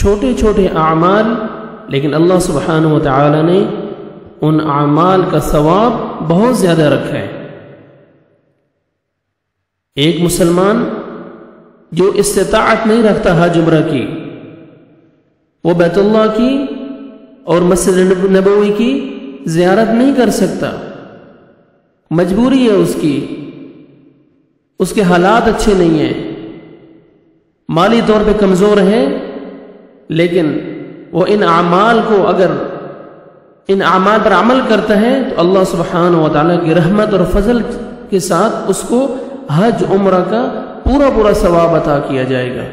چھوٹے چھوٹے اعمال، لیکن اللہ سبحانہ و تعالی نے ان اعمال کا ثواب بہت زیادہ رکھا ہے۔ ایک مسلمان جو استطاعت نہیں رکھتا حج عمرہ کی، وہ بیت اللہ کی اور مسجد نبوی کی زیارت نہیں کر سکتا، مجبوری ہے اس کے حالات اچھے نہیں ہیں، مالی طور پہ کمزور ہے، لیکن وہ ان اعمال کو اگر ان اعمال پر عمل کرتا ہے تو اللہ سبحانہ و تعالیٰ کی رحمت اور فضل کے ساتھ اس کو حج عمرہ کا پورا ثواب عطا کیا جائے گا۔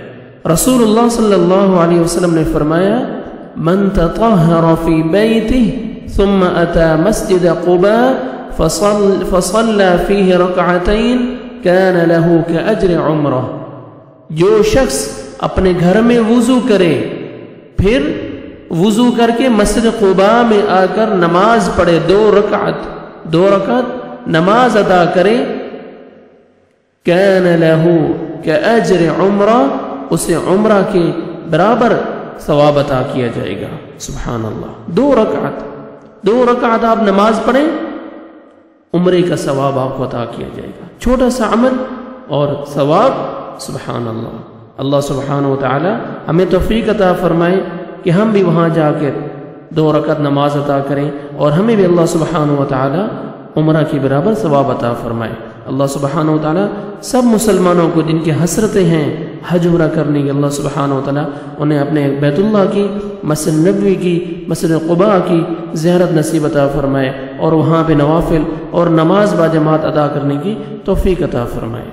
رسول اللہ صلی اللہ علیہ وسلم نے فرمایا، من تطہر فی بیتہ ثم اتى مسجد قباء فصلى فيه ركعتين كان له كأجر عمرہ، جو شخص اپنے گھر میں وضو کرے پھر وضو کر کے مسجد قباء میں آ کر نماز پڑھے، دو رکعت نماز ادا کرے، كان له كأجر عمرہ، اسے عمرہ کے برابر ثواب عطا کیا جائے گا۔ سبحان اللہ، دو رکعت آپ نماز پڑھیں، عمرے کا ثواب آپ کو عطا کیا جائے گا۔ چھوٹا سا عمل اور ثواب، سبحان اللہ۔ اللہ سبحانہ و تعالی ہمیں توفیق عطا فرمائے کہ ہم بھی وہاں جا کر 2 رکعت نماز عطا کریں، اور ہمیں بھی اللہ سبحانہ و تعالی عمرہ کی برابر ثواب عطا فرمائے۔ اللہ سبحانہ و تعالی سب مسلمانوں کو جن کی حسرتیں ہیں حج عمرہ کرنے کی، اللہ سبحانہ و تعالی انہیں اپنے بیت اللہ کی، مسجد نبوی کی، مسجد قباء کی زیارت نصیب عطا فرمائے، اور وہاں پہ نوافل اور نماز با جماعت ادا کرنے کی توفیق عطا فرمائے۔